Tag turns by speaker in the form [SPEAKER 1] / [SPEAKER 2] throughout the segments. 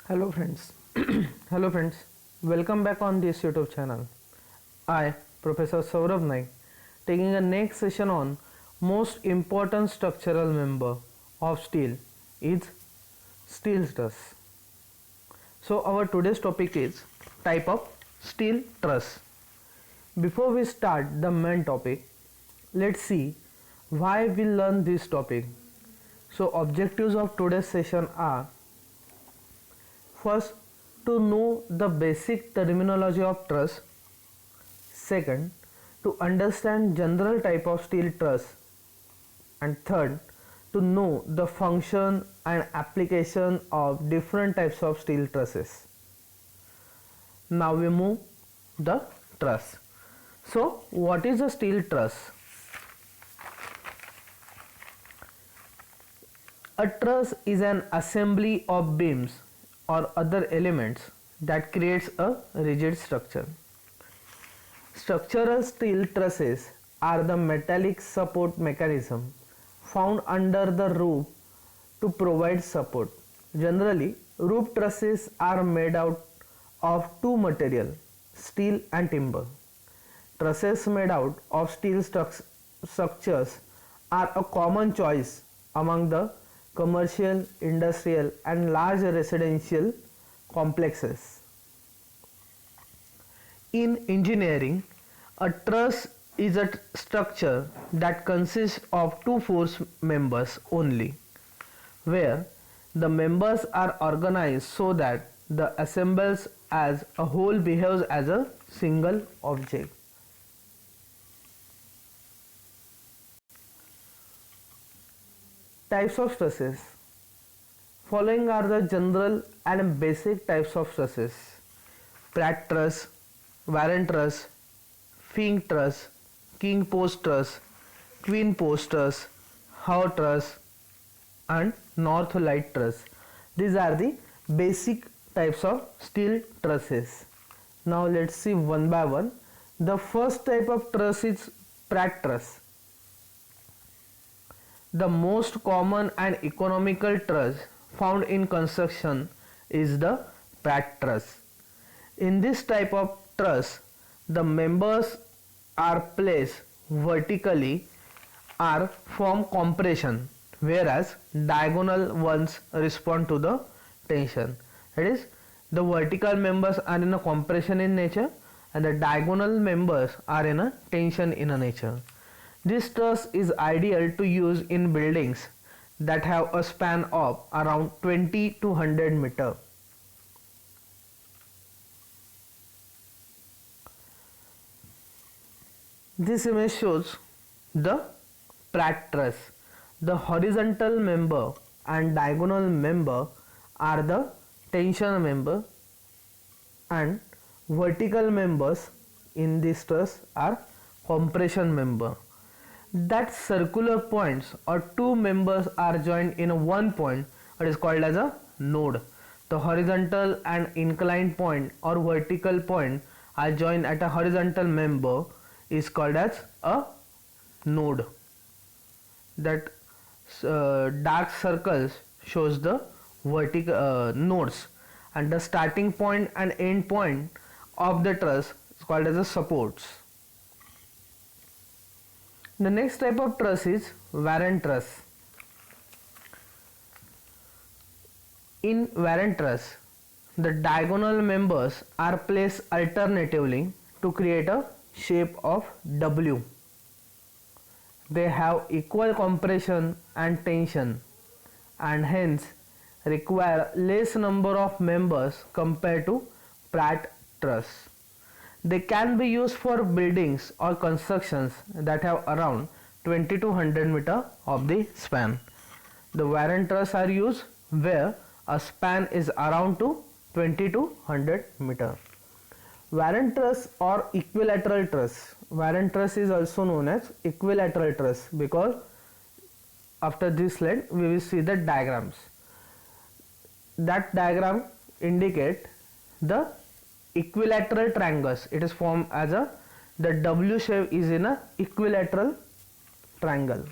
[SPEAKER 1] Hello friends. Hello friends. Welcome back on this YouTube channel. I, Professor Saurabh Naik, taking a next session on most important structural member of steel is steel truss. So our today's topic is type of steel truss. Before we start the main topic, let's see why we learn this topic. So objectives of today's session are: first, to know the basic terminology of truss. Second, to understand general type of steel truss. And third, to know the function and application of different types of steel trusses. Now we move the truss. So what is a steel truss? A truss is an assembly of beams or other elements that creates a rigid structure. Structural steel trusses are the metallic support mechanism found under the roof to provide support. Generally, roof trusses are made out of two materials, steel and timber. Trusses made out of steel structures are a common choice among the commercial, industrial and large residential complexes. In engineering, a truss is a structure that consists of two force members only, where the members are organized so that the assembles as a whole behaves as a single object. Types of trusses. Following are the general and basic types of trusses: Pratt truss, Warren truss, Fink truss, King post truss, Queen post truss, Howe truss and North light truss. These are the basic types of steel trusses. Now let's see one by one. The first type of truss is Pratt truss. The most common and economical truss found in construction is the Pratt truss. In this type of truss, the members are placed vertically or form compression, whereas diagonal ones respond to the tension. That is, the vertical members are in a compression in nature and the diagonal members are in a tension in a nature. This truss is ideal to use in buildings that have a span of around 20 to 100 meter. This image shows the Pratt truss. The horizontal member and diagonal member are the tension member and vertical members in this truss are compression member. That circular points or two members are joined in one point, it is called as a node. The horizontal and inclined point or vertical point are joined at a horizontal member is called as a node. That dark circles shows the vertical nodes, and the starting point and end point of the truss is called as a supports. The next type of truss is Warren truss. In Warren truss, the diagonal members are placed alternatively to create a shape of W. They have equal compression and tension and hence require less number of members compared to Pratt truss. They can be used for buildings or constructions that have around 20 to 100 meter of the span. The Warren truss are used where a span is around to 20 to 100 meter. Warren truss or equilateral truss. Warren truss is also known as equilateral truss because after this slide we will see the diagrams. That diagram indicate the equilateral triangles. It is formed as the W shape is in a equilateral triangle.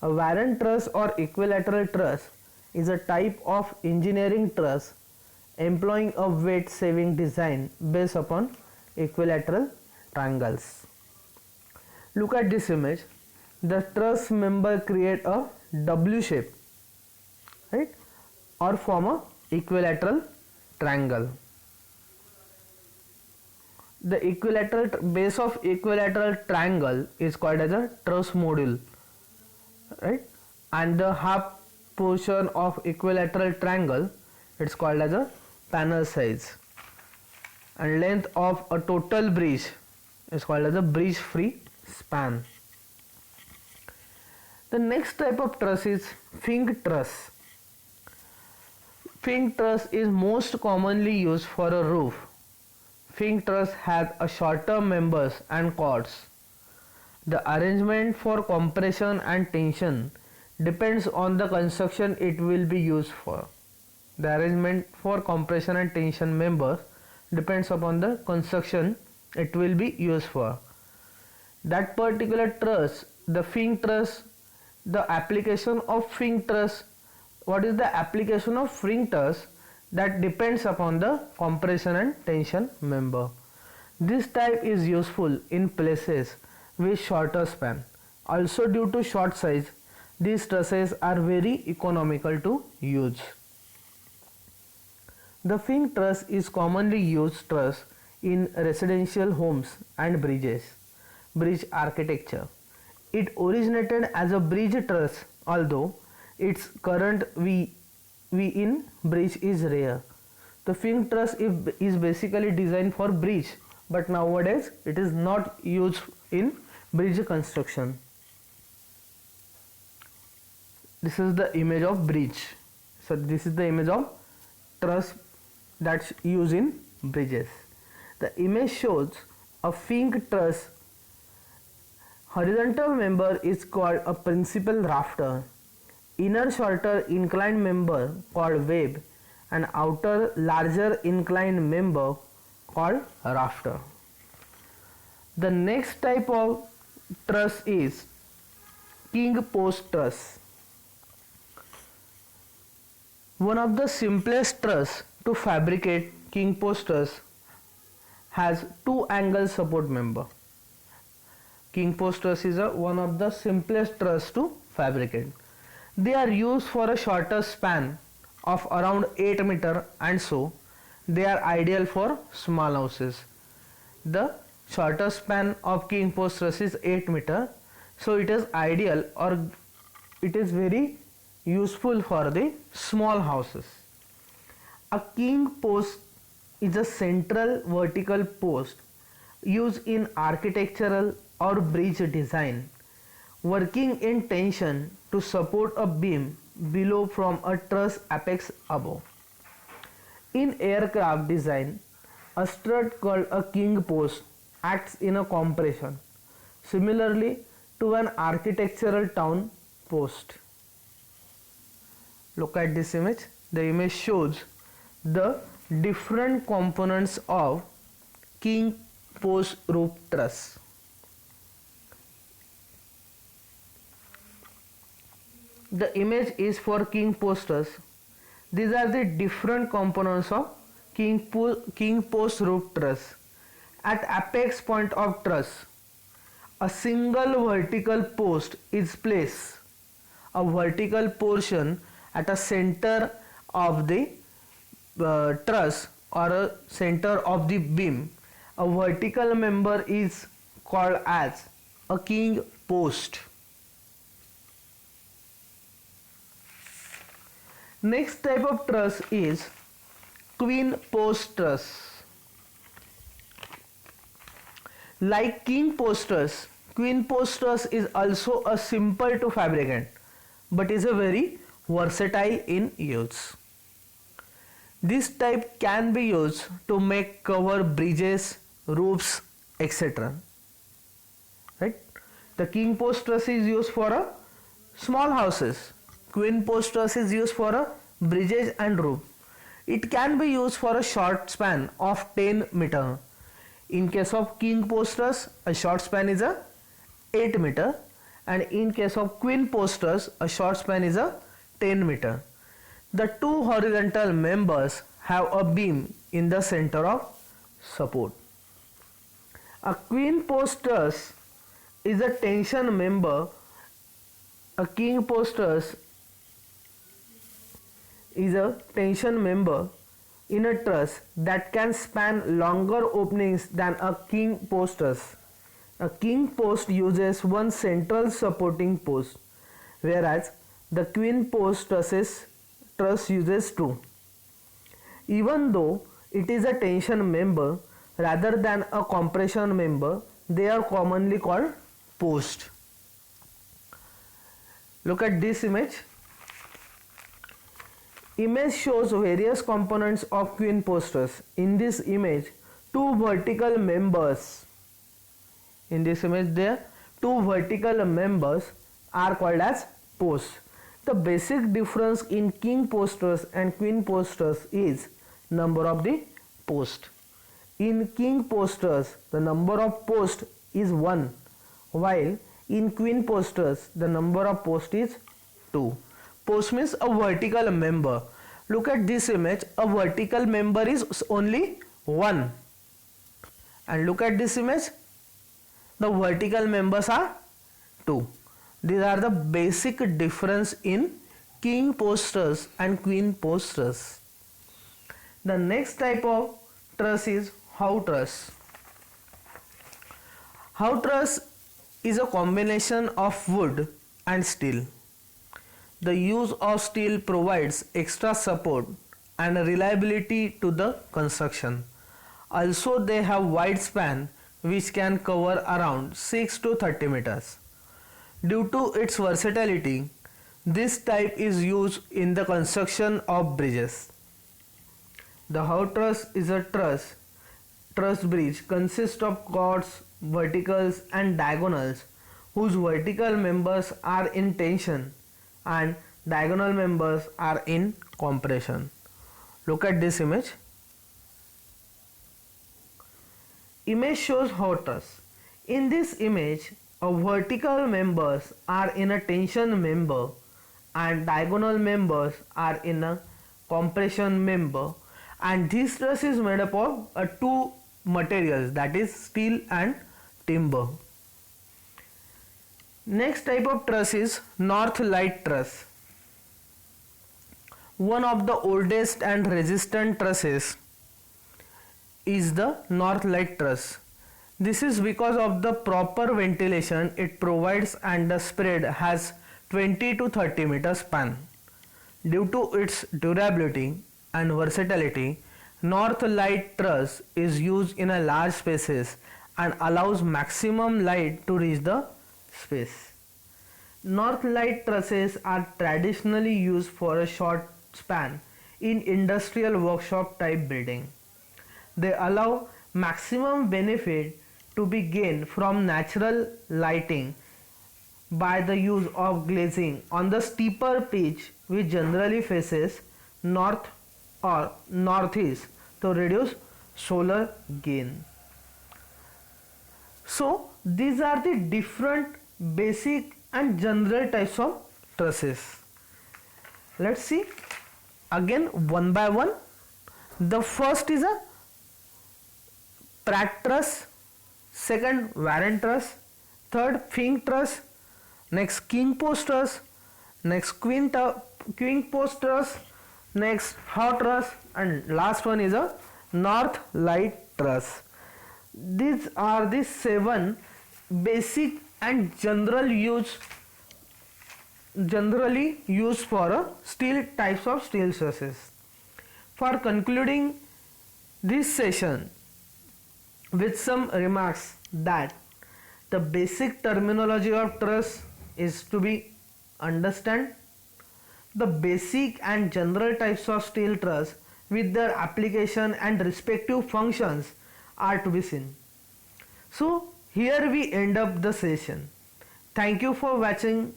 [SPEAKER 1] A Warren truss or equilateral truss is a type of engineering truss employing a weight saving design based upon equilateral triangles. Look at this image. The truss member create a W shape, right, or form a equilateral triangle. The equilateral base of equilateral triangle is called as a truss module, right, and the half portion of equilateral triangle, it's called as a panel size, and length of a total bridge is called as a bridge free span. The next type of truss is Fink truss. Fink truss is most commonly used for a roof. Fink truss has a shorter members and chords. The arrangement for compression and tension depends on the construction it will be used for. The arrangement for compression and tension members depends upon the construction it will be used for. That particular truss, the Fink truss, the application of Fink truss, what is the application of Fink truss? That depends upon the compression and tension member. This type is useful in places with shorter span. Also, due to short size, these trusses are very economical to use. The Fink truss is commonly used truss in residential homes and bridges, bridge architecture. It originated as a bridge truss, although its current V in bridge is rare. The Fink truss is basically designed for bridge, but nowadays it is not used in bridge construction. This is the image of bridge. So this is the image of truss that's used in bridges. The image shows a Fink truss. Horizontal member is called a principal rafter. Inner shorter inclined member called web, and outer larger inclined member called rafter. The next type of truss is king post truss. One of the simplest truss to fabricate, king post truss has two angle support member. King post truss is one of the simplest truss to fabricate. They are used for a shorter span of around 8 meter, and so they are ideal for small houses. The shorter span of king post truss is 8 meter, so it is ideal, or it is very useful for the small houses. A king post is a central vertical post used in architectural or bridge design, working in tension to support a beam below from a truss apex above. In aircraft design, a strut called a king post acts in a compression, similarly to an architectural town post. Look at this image. The image shows the different components of king post roof truss. The image is for king post truss. These are the different components of king post roof truss. At apex point of truss, a single vertical post is placed. A vertical portion at a center of the truss or a center of the beam. A vertical member is called as a king post. Next type of truss is queen post truss. Like king post truss, queen post truss is also a simple to fabricate, but is a very versatile in use. This type can be used to make cover bridges, roofs, etc. Right? The king post truss is used for a small houses. Queen post truss is used for a bridges and roof. It can be used for a short span of 10 meter. In case of king post truss, a short span is a 8 meter, and in case of queen post truss, a short span is a 10 meter. The two horizontal members have a beam in the center of support. A queen post truss is a tension member. A king post truss is a tension member in a truss that can span longer openings than a king post truss. A king post uses one central supporting post, whereas the queen post truss uses two. Even though it is a tension member rather than a compression member, they are commonly called post. Look at this image. Image shows various components of queen post truss. In this image, two vertical members. In this image, there two vertical members are called as posts. The basic difference in king post truss and queen post truss is number of the post. In king post truss, the number of post is 1, while in queen post truss, the number of post is 2. Post means a vertical member. Look at this image. A vertical member is only 1. And look at this image. The vertical members are 2. These are the basic difference in king post truss and queen post truss. The next type of truss is howe truss. Howe truss is a combination of wood and steel. The use of steel provides extra support and reliability to the construction. Also, they have wide span which can cover around 6 to 30 meters. Due to its versatility, this type is used in the construction of bridges. The howe truss is a truss bridge consists of chords, verticals and diagonals whose vertical members are in tension and diagonal members are in compression. Look at this image. Image shows howe truss. In this image, vertical members are in a tension member and diagonal members are in a compression member, and this truss is made up of two materials, that is steel and timber. Next type of truss is north light truss. One of the oldest and resistant trusses is the north light truss. This is because of the proper ventilation it provides and the spread has 20 to 30 meter span. Due to its durability and versatility, north light truss is used in a large spaces and allows maximum light to reach the space. North light trusses are traditionally used for a short span in industrial workshop type building. They allow maximum benefit to be gained from natural lighting by the use of glazing on the steeper pitch which generally faces north or northeast to reduce solar gain. So these are the different basic and general types of trusses. Let's see again one by one. The first is a Pratt truss, second Warren truss, third Fink truss, next king post truss, next queen post truss, next howe truss, and last one is a north light truss. These are the 7 basic and generally used for steel types of steel trusses. For concluding this session with some remarks that the basic terminology of truss is to be understand, the basic and general types of steel truss with their application and respective functions are to be seen. So here we end up the session. Thank you for watching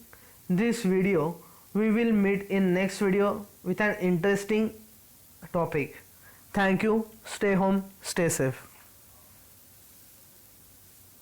[SPEAKER 1] this video. We will meet in next video with an interesting topic. Thank you. Stay home, stay safe.